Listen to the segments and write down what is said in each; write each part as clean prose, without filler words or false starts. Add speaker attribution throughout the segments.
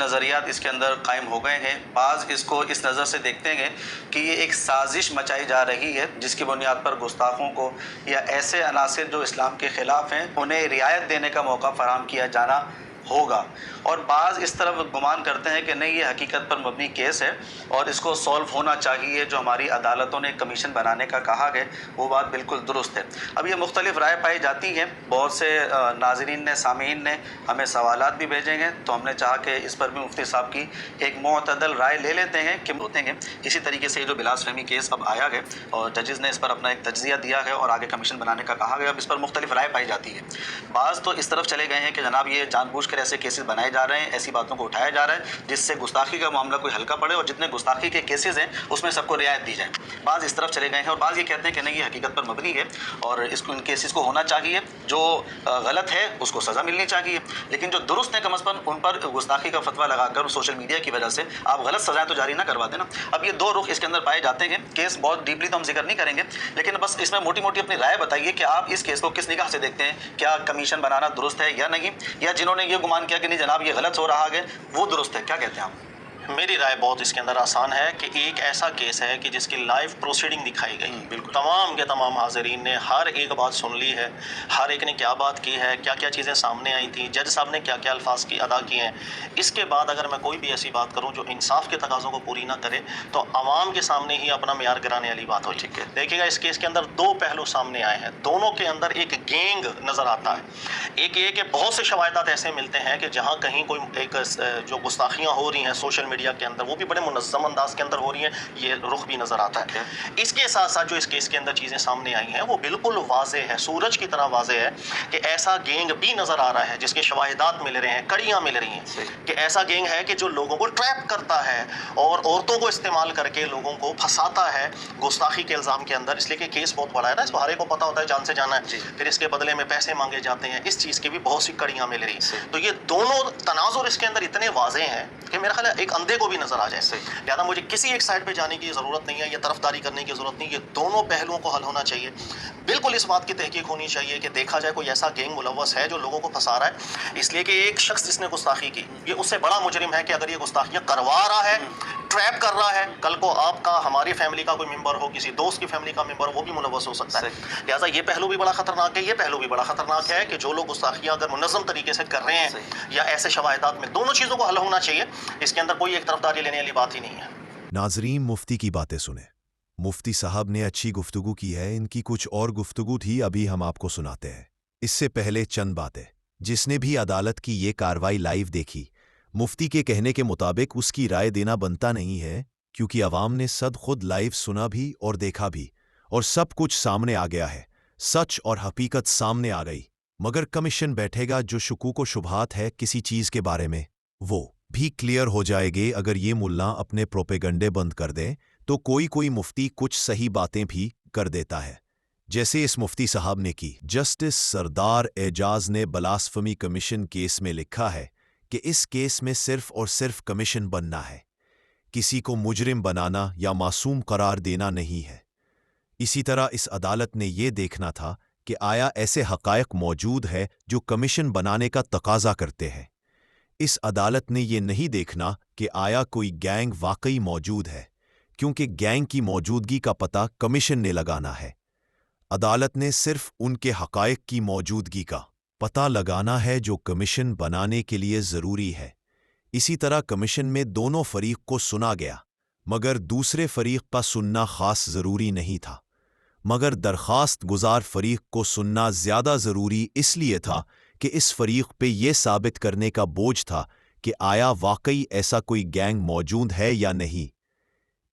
Speaker 1: نظریات اس کے اندر قائم ہو گئے ہیں. بعض اس کو اس نظر سے دیکھتے ہیں کہ یہ ایک سازش مچائی جا رہی ہے جس کی بنیاد پر گستاخوں کو یا ایسے عناصر جو اسلام کے خلاف ہیں انہیں رعایت دینے کا موقع فراہم کیا جانا ہوگا. اور بعض اس طرف گمان کرتے ہیں کہ نہیں، یہ حقیقت پر مبنی کیس ہے اور اس کو سولو ہونا چاہیے. جو ہماری عدالتوں نے کمیشن بنانے کا کہا ہے وہ بات بالکل درست ہے. اب یہ مختلف رائے پائی جاتی ہیں. بہت سے ناظرین نے، سامعین نے ہمیں سوالات بھی بھیجے ہیں، تو ہم نے چاہا کہ اس پر بھی مفتی صاحب کی ایک معتدل رائے لے لیتے ہیں کہ ہوتے ہیں. اسی طریقے سے یہ جو بلاسفہمی کیس اب آیا ہے اور ججز نے اس پر اپنا ایک تجزیہ دیا ہے اور آگے کمیشن بنانے کا کہا گیا. اب اس پر مختلف رائے پائی جاتی ہے. بعض تو اس طرف چلے گئے ہیں کہ جناب یہ جان بوجھ کر ایسے کیسز بنائے جا رہے ہیں، ایسی باتوں کو اٹھایا جا رہا ہے جس سے گستاخی کا معاملہ کوئی ہلکا پڑے اور جتنے گستاخی کے کیسز ہیں اس میں سب کو رعایت دی جائے. بعض اس طرف چلے گئے ہیں اور بعض یہ کہتے ہیں کہ نہیں، یہ حقیقت پر مبنی ہے اور اس کو ان کیسز کو ہونا چاہیے. جو غلط ہے اس کو سزا ملنی چاہیے، لیکن جو درست ہے کم از کم ان پر گستاخی کا فتویٰ لگا کر سوشل میڈیا کی وجہ سے آپ غلط سزائیں تو جاری نہ کروا دینا. اب یہ دو رخ اس کے اندر پائے جاتے ہیں. کیس بہت ڈیپلی تو ہم ذکر نہیں کریں گے، لیکن بس اس میں موٹی موٹی اپنی رائے بتائیے کہ آپ اس کیس کو کس نگاہ سے دیکھتے ہیں. کیا کمیشن بنانا درست ہے یا نہیں، یا جنہوں نے یہ گمان کیا کہ نہیں جناب یہ غلط ہو رہا ہے وہ درست ہے، کیا کہتے ہیں آپ؟
Speaker 2: میری رائے بہت اس کے اندر آسان ہے کہ ایک ایسا کیس ہے کہ جس کی لائیو پروسیڈنگ دکھائی گئی.
Speaker 1: بالکل
Speaker 2: تمام کے تمام حاضرین نے ہر ایک بات سن لی ہے، ہر ایک نے کیا بات کی ہے، کیا کیا چیزیں سامنے آئی تھیں، جج صاحب نے کیا کیا الفاظ کی ادا کیے ہیں. اس کے بعد اگر میں کوئی بھی ایسی بات کروں جو انصاف کے تقاضوں کو پوری نہ کرے تو عوام کے سامنے ہی اپنا معیار گرانے والی بات ہوئی.
Speaker 1: ٹھیک ہے.
Speaker 2: دیکھیے گا اس کیس کے اندر دو پہلو سامنے آئے ہیں، دونوں کے اندر ایک گینگ نظر آتا ہے. ایک یہ کہ بہت سے شواہدات ایسے ملتے ہیں کہ جہاں کہیں کوئی ایک جو گستاخیاں ہو رہی ہیں سوشل میڈیا کے اندر وہ بھی بڑے منظم انداز کے اندر ہو رہی ہیں، یہ رخ بھی نظر آتا ہے. اس کے ساتھ ساتھ جو اس کیس کے اندر چیزیں سامنے آئی ہیں وہ بالکل واضح ہے، سورج کی طرح واضح ہے کہ ایسا گینگ بھی نظر آ رہا ہے جس کے شواہدات مل رہے ہیں، کڑیاں مل رہی ہیں کہ ایسا گینگ ہے کہ جو لوگوں کو ٹریپ کرتا ہے اور عورتوں کو استعمال کر کے لوگوں کو پھنساتا ہے گستاخی کے الزام کے اندر. اس لیے کہ کیس بہت بڑا ہے نا، اس کو ہر ایک کو پتا ہوتا ہے جان سے جانا ہے، پھر اس کے بدلے میں پیسے مانگے جاتے ہیں. اس چیز کی بھی بہت سی کڑیاں مل رہی ہیں. تو یہ دونوں تناظر اس کے اندر اتنے واضح ہیں کہ میرا خیال ہے ایک اندھے کو بھی نظر آ جائے. لہٰذا مجھے کسی ایک سائڈ پہ جانے کی ضرورت نہیں ہے، یہ طرفداری کرنے کی ضرورت نہیں، یہ دونوں پہلوؤں کو حل ہونا چاہیے. بالکل اس بات کی تحقیق ہونی چاہیے کہ دیکھا جائے کوئی ایسا گینگ ملوث ہے جو لوگوں کو پھنسا رہا ہے. اس لیے کہ ایک شخص جس نے گستاخی کی یہ اس سے بڑا مجرم ہے کہ اگر یہ گستاخیاں کروا رہا ہے، ٹریپ کر رہا ہے، کل کو آپ کا، ہماری فیملی کا کوئی ممبر ہو، کسی دوست کی فیملی کا ممبر ہو، وہ بھی ملوث ہو سکتا ہے. لہٰذا یہ پہلو بھی بڑا خطرناک ہے. یہ پہلو بھی بڑا خطرناک ہے کہ جو لوگ گستاخیاں اگر منظم طریقے سے کر رہے ہیں یا ایسے شواہدات میں، دونوں چیزوں کو حل ہونا چاہیے. اس کے اندر کوئی ایک طرفداری لینے والی بات ہی نہیں ہے.
Speaker 3: ناظرین، مفتی کی باتیں سنیں. مفتی صاحب نے اچھی گفتگو کی ہے، ان کی کچھ اور گفتگو تھی، ابھی ہم آپ کو سناتے ہیں. اس سے پہلے چند باتیں. جس نے بھی عدالت کی یہ کاروائی لائیو دیکھی، مفتی کے کہنے کے مطابق اس کی رائے دینا بنتا نہیں ہے، کیونکہ عوام نے خود لائیو سنا بھی اور دیکھا بھی، اور سب کچھ سامنے آ گیا ہے. سچ اور حقیقت سامنے آ گئی. مگر کمیشن بیٹھے گا، جو شکوک و شبہات ہے کسی چیز کے بارے میں وہ بھی کلیئر ہو جائے گے. اگر یہ ملا اپنے پروپیگنڈے بند کر دیں تو کوئی مفتی کچھ صحیح باتیں بھی کر دیتا ہے، جیسے اس مفتی صاحب نے کی. جسٹس سردار اعجاز نے بلاسفمی کمیشن کیس میں لکھا ہے کہ اس کیس میں صرف اور صرف کمیشن بننا ہے، کسی کو مجرم بنانا یا معصوم قرار دینا نہیں ہے. اسی طرح اس عدالت نے یہ دیکھنا تھا کہ آیا ایسے حقائق موجود ہے جو کمیشن بنانے کا تقاضا کرتے ہیں. اس عدالت نے یہ نہیں دیکھنا کہ آیا کوئی گینگ واقعی موجود ہے، کیونکہ گینگ کی موجودگی کا پتہ کمیشن نے لگانا ہے. عدالت نے صرف ان کے حقائق کی موجودگی کا پتہ لگانا ہے جو کمیشن بنانے کے لیے ضروری ہے. اسی طرح کمیشن میں دونوں فریق کو سنا گیا، مگر دوسرے فریق کا سننا خاص ضروری نہیں تھا. مگر درخواست گزار فریق کو سننا زیادہ ضروری اس لیے تھا کہ اس فریق پہ یہ ثابت کرنے کا بوجھ تھا کہ آیا واقعی ایسا کوئی گینگ موجود ہے یا نہیں.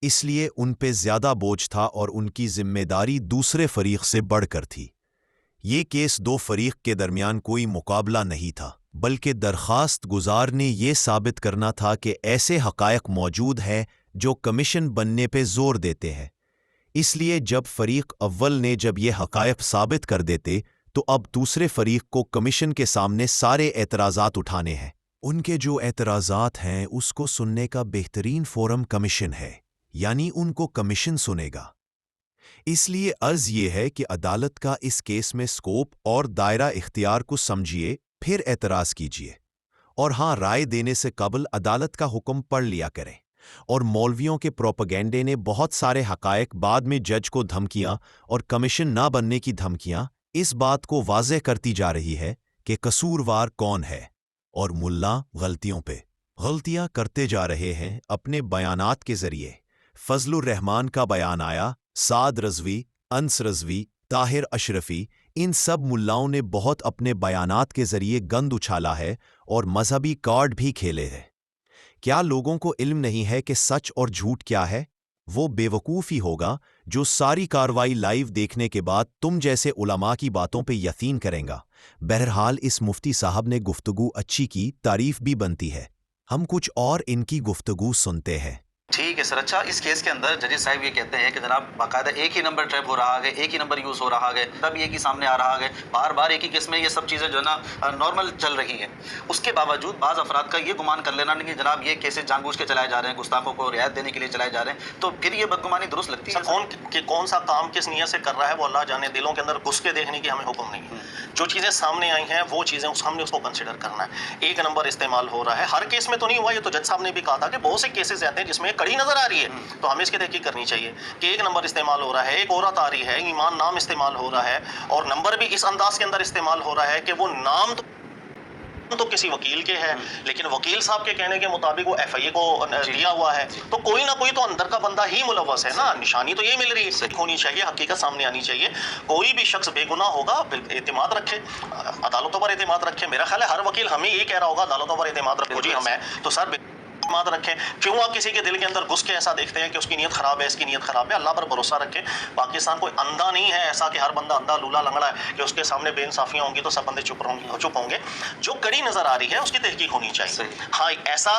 Speaker 3: اس لیے ان پہ زیادہ بوجھ تھا اور ان کی ذمہ داری دوسرے فریق سے بڑھ کر تھی. یہ کیس دو فریق کے درمیان کوئی مقابلہ نہیں تھا، بلکہ درخواست گزار نے یہ ثابت کرنا تھا کہ ایسے حقائق موجود ہیں جو کمیشن بننے پہ زور دیتے ہیں. اس لیے جب فریق اول نے جب یہ حقائق ثابت کر دیتے تو اب دوسرے فریق کو کمیشن کے سامنے سارے اعتراضات اٹھانے ہیں. ان کے جو اعتراضات ہیں اس کو سننے کا بہترین فورم کمیشن ہے، یعنی ان کو کمیشن سنے گا. اس لیے عرض یہ ہے کہ عدالت کا اس کیس میں سکوپ اور دائرہ اختیار کو سمجھیے، پھر اعتراض کیجیے. اور ہاں، رائے دینے سے قبل عدالت کا حکم پڑھ لیا کریں۔ اور مولویوں کے پروپیگنڈے نے بہت سارے حقائق بعد میں جج کو دھمکیاں اور کمیشن نہ بننے کی دھمکیاں اس بات کو واضح کرتی جا رہی ہے کہ قصوروار کون ہے، اور ملا غلطیوں پہ غلطیاں کرتے جا رہے ہیں اپنے بیانات کے ذریعے۔ فضل الرحمان کا بیان آیا، سعد رضوی، انس رضوی، طاہر اشرفی، ان سب ملاؤں نے بہت اپنے بیانات کے ذریعے گند اچھالا ہے اور مذہبی کارڈ بھی کھیلے ہیں۔ کیا لوگوں کو علم نہیں ہے کہ سچ اور جھوٹ کیا ہے؟ وہ بے وقوف ہی ہوگا جو ساری کاروائی لائیو دیکھنے کے بعد تم جیسے علماء کی باتوں پہ یقین کریں گا۔ بہرحال اس مفتی صاحب نے گفتگو اچھی کی، تعریف بھی بنتی ہے۔ ہم کچھ اور ان کی گفتگو سنتے ہیں۔
Speaker 1: ٹھیک ہے سر۔ اچھا، اس کیس کے اندر ججز صاحب یہ کہتے ہیں کہ جناب باقاعدہ ایک ہی نمبر ٹریپ ہو رہا ہے، ایک ہی نمبر یوز ہو رہا ہے، تب ایک ہی سامنے آ رہا ہے، بار بار ایک ہی کیس میں یہ سب چیزیں جو ہے نا نارمل چل رہی ہیں۔ اس کے باوجود بعض افراد کا یہ گمان کر لینا کہ جناب یہ کیسز جان بوجھ کے چلائے جا رہے ہیں، گستاخوں کو رعایت دینے کے لیے چلائے جا رہے ہیں، تو پھر یہ بدگمانی درست لگتی ہے؟
Speaker 2: سر کون سا کام کس نیت سے کر رہا ہے وہ اللہ جانے، دلوں کے اندر گھس کے دیکھنے کی ہمیں حکم نہیں ہے۔ جو چیزیں سامنے آئی ہیں وہ چیزیں ہم نے اس کو کنسیڈر کرنا ہے۔ ایک نمبر استعمال ہو رہا ہے، ہر کیس میں تو نہیں ہوا، یہ تو جج صاحب نے بھی کہا تھا کہ بہت سے کیسز آتے ہیں جس میں کڑی نظر آ رہی ہے، تو ہمیں اس کی تحقیق کرنی چاہیے کہ ایک نمبر استعمال ہو رہا ہے، ایک عورت آ رہی ہے، ایمان نام استعمال ہو رہا ہے، اور نمبر بھی اس انداز کے اندر استعمال ہو رہا ہے کہ وہ نام تو کسی وکیل کے ہے، لیکن وکیل صاحب کے کہنے کے مطابق وہ ایف آئی اے کو دیا ہوا ہے، تو کوئی نہ کوئی تو اندر کا بندہ ہی ملوث ہے نا۔ نشانی تو یہ مل رہی ہے، ہونی چاہیے، حقیقت سامنے آنی چاہیے۔ کوئی بھی شخص بے گناہ ہوگا، اعتماد رکھے، عدالتوں پر اعتماد رکھے۔ میرا خیال ہے ہر وکیل ہمیں یہ کہہ رہا ہوگا عدالتوں پر اعتماد رکھو جی، ہمیں تو سر اعتماد رکھیں۔ کیوں آپ کسی کے دل کے اندر گھس کے ایسا دیکھتے ہیں کہ اس کی نیت خراب ہے، اس کی نیت خراب ہے؟ اللہ پر بھروسہ رکھیں۔ پاکستان کوئی اندھا نہیں ہے ایسا کہ ہر بندہ اندھا لولا لنگڑا ہے کہ اس کے سامنے بے انصافیاں ہوں گی تو سب بندے چپ ہوں گے۔ جو کڑی نظر آ رہی ہے اس کی تحقیق ہونی چاہیے۔ ہاں، ایسا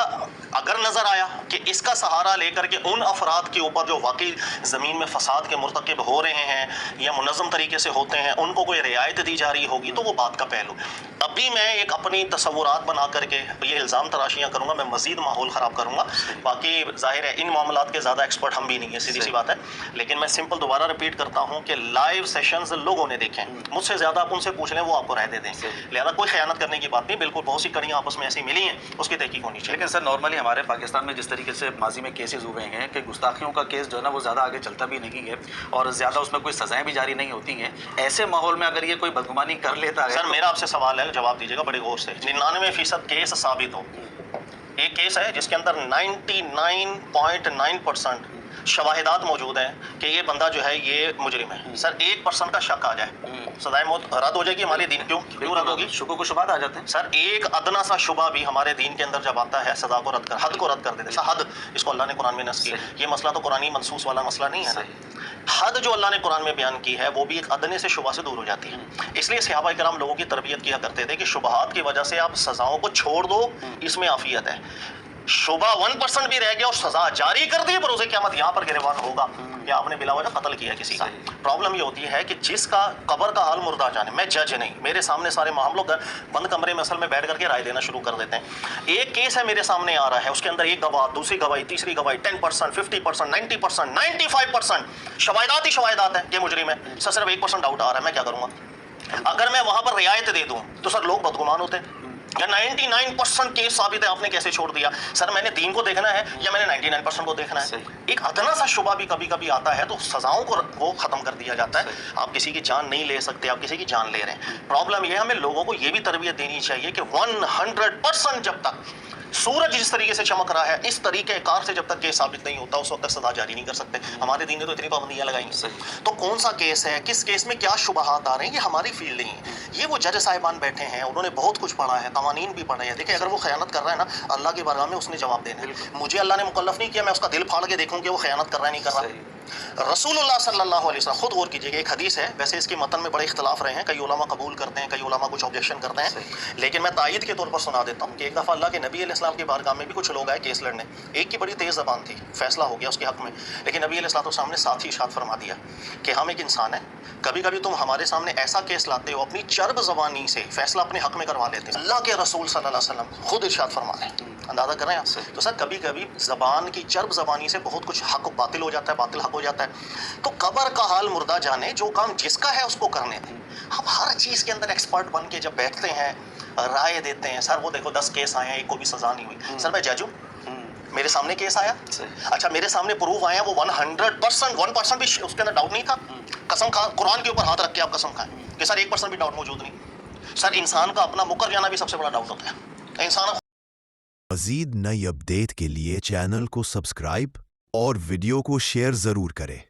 Speaker 2: اگر نظر آیا کہ اس کا سہارا لے کر کے ان افراد کے اوپر جو واقعی زمین میں فساد کے مرتکب ہو رہے ہیں یا منظم طریقے سے ہوتے ہیں ان کو کوئی رعایت دی جا رہی ہوگی تو وہ بات کا پہلو۔ ابھی میں ایک اپنی تصورات بنا کر کے یہ الزام تراشیاں کروں گا، میں مزید ماحول خراب کروں گا۔ باقی ظاہر ہے ان معاملات کے زیادہ ایکسپرٹ ہم بھی نہیں ہیں، سیدھی سی بات ہے، لیکن میں سمپل دوبارہ ریپیٹ کرتا ہوں کہ لائیو سیشنز لوگوں نے دیکھیں، مجھ سے زیادہ آپ ان سے پوچھ لیں، وہ آپ کو رائے دے دیں۔ لہذا کوئی خیانت کرنے کی بات نہیں، بالکل بہت سی کڑیاں آپس میں ایسی ملی ہیں، اس کی تحقیق ہونی چاہیے۔
Speaker 1: لیکن سر نارملی ہمارے پاکستان میں جس طریقے سے ماضی میں کیسز ہوئے ہیں کہ گستاخیوں کا کیس جو ہے نا وہ زیادہ آگے چلتا بھی نہیں ہے اور زیادہ اس میں کوئی سزائیں بھی جاری نہیں ہوتی ہیں، ایسے ماحول میں اگر یہ کوئی بدگمانی کر لیتا ہے؟
Speaker 2: سر میرا آپ سے سوال ہے، جواب دیجیے گا بڑے غور سے۔ 99% کیس ثابت ہو، ایک کیس ہے جس کے اندر 99.9% شواہدات موجود ہیں کہ یہ بندہ جو ہے یہ مجرم ہے، سر 1% کا شک آ جائے، سزائے موت رد ہو جائے گی ہمارے دین۔ کیوں رد ہوگی؟
Speaker 1: شبہ کو شبہات آ جاتے ہیں
Speaker 2: سر، ایک ادنا سا شبہ بھی ہمارے دین کے اندر جب آتا ہے سزا کو رد کر، حد کو رد کر دیتے ہیں۔ حد اس کو اللہ نے قرآن میں نص کی، یہ مسئلہ تو قرآنی منصوص والا مسئلہ نہیں ہے نا۔ حد جو اللہ نے قرآن میں بیان کی ہے وہ بھی ایک ادنے سے شبہ سے دور ہو جاتی ہے۔ اس لیے صحابہ کرام لوگوں کی تربیت کیا کرتے تھے کہ شبہات کی وجہ سے آپ سزاؤں کو چھوڑ دو، اس میں عافیت ہے۔ شبہ 1% بھی رہ گیا اور سزا جاری کر دی، بروز قیامت یہاں پر گریبان ہوگا کہ آپ نے بلا وجہ قتل کیا کسی کا۔ پرابلم یہ ہوتی ہے کہ جس کا قبر کا حال مردہ جانے، میں جج نہیں، میرے سامنے سارے ہم لوگ بند کمرے میں اصل میں بیٹھ کر کے رائے دینا شروع کر دیتے ہیں۔ ایک کیس ہے میرے سامنے آ رہا ہے، اس کے اندر ایک گواہ، دوسری گواہی، تیسری گواہی، 10%، 50%، 90%، 95% شواہدات ہی شواہدات ہیں کہ مجرم ہے۔ سر صرف 1% ڈاؤٹ آ رہا ہے، میں کیا کروں گا؟ اگر میں وہاں پر رعایت دے دوں تو سر لوگ بدگمان ہوتے ہیں۔ یا 99% کیس ثابت ہے، آپ نے کیسے چھوڑ دیا؟ سر میں نے دین کو دیکھنا ہے یا میں نے 99% کو دیکھنا ہے؟ ایک ادنا سا شبہ بھی کبھی کبھی آتا ہے تو سزاؤں کو وہ ختم کر دیا جاتا ہے۔ آپ کسی کی جان نہیں لے سکتے، آپ کسی کی جان لے رہے ہیں۔ پرابلم یہ ہے ہمیں لوگوں کو یہ بھی تربیت دینی چاہیے کہ 100% جب تک سورج جس طریقے سے چمک رہا ہے اس طریقے کار سے جب تک کیس ثابت نہیں ہوتا اس وقت تک سزا جاری نہیں کر سکتے۔ ہمارے دین نے تو اتنی پابندیاں لگائی ہیں۔ تو کون سا کیس ہے، کس کیس میں کیا شبہات آ رہے ہیں، یہ ہماری فیلڈ نہیں ہے۔ یہ وہ جج صاحبان بیٹھے ہیں، انہوں نے بہت کچھ پڑھا ہے، قوانین بھی پڑھے ہیں۔ دیکھیں اگر وہ خیانت کر رہا ہے نا، اللہ کی بارگاہ میں اس نے جواب دینا ہے۔ مجھے اللہ نے مکلف نہیں کیا میں اس کا دل پھاڑ کے دیکھوں کہ وہ خیانت کر رہا ہے نہیں کر رہا۔ رسول اللہ صلی اللہ علیہ وسلم، خود غور کیجیے، ایک حدیث ہے، ویسے اس کے متن میں بڑے اختلاف رہے ہیں، کئی علماء قبول کرتے ہیں، کئی علماء کچھ آبجیکشن کرتے ہیں، لیکن میں تائید کے طور پر سنا دیتا ہوں کہ ایک دفعہ اللہ کے نبی علیہ السلام کی بارگاہ میں بھی کچھ لوگ آئے کیس لڑنے۔ ایک کی بڑی تیز زبان تھی، فیصلہ ہو گیا اس کے حق میں، لیکن نبی علیہ السلام نے ساتھ ہی ارشاد فرما دیا کہ ہم ایک انسان ہیں، کبھی کبھی تم ہمارے سامنے ایسا کیس لاتے ہو اپنی چرب زبانی سے فیصلہ اپنے حق میں کروا لیتے ہیں۔ اللہ کے رسول صلی اللہ علیہ وسلم خود ارشاد فرما رہے ہیں، اندازہ کر رہے ہیں آپ؟ تو سر کبھی کبھی زبان کی چرب زبانی سے بہت کچھ حق باطل ہو جاتا ہے، باطل حق ہو جاتا ہے۔ تو قبر کا حال مردہ جانے، جو کام جس کا ہے اس کو کرنے دیں۔ ہم ہر چیز کے اندر ایکسپرٹ بن کے جب بیٹھتے ہیں رائے دیتے ہیں سر وہ دیکھو 10 کیس آئے ہیں ایک کو بھی سزا نہیں ہوئی. سر میں جج ہوں, میرے سامنے کیس آیا, اچھا میرے سامنے پروف آیا وہ 100% بھی اس کے اندر ڈاؤٹ نہیں تھا, قسم کھا قرآن کے اوپر ہاتھ رکھ کے آپ قسم کھائیں کہ سر 1% بھی ڈاؤٹ موجود نہیں. سر انسان کا اپنا مکر جانا بھی سب سے بڑا ڈاؤٹ ہوتا ہے. انسان
Speaker 3: مزید نئی اپڈیٹ کے لیے چینل کو سبسکرائب اور ویڈیو کو شیئر ضرور کریں.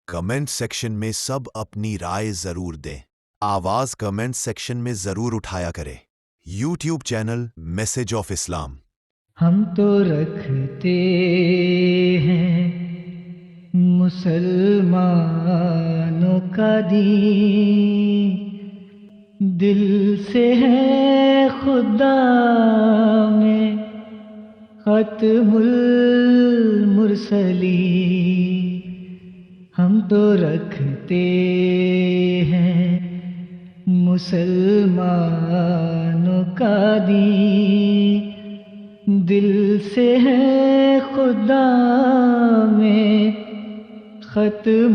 Speaker 3: کمنٹ سیکشن میں سب اپنی رائے ضرور دیں. آواز کمنٹ سیکشن میں ضرور اٹھایا کریں. یوٹیوب چینل میسج آف اسلام.
Speaker 4: ہم تو رکھتے ہیں مسلمانوں کا دین, دل سے ہے خدا میں ختم المرسلین. ہم تو رکھتے ہیں مسلمانوں کا دین, دل سے ہے خدا میں ختم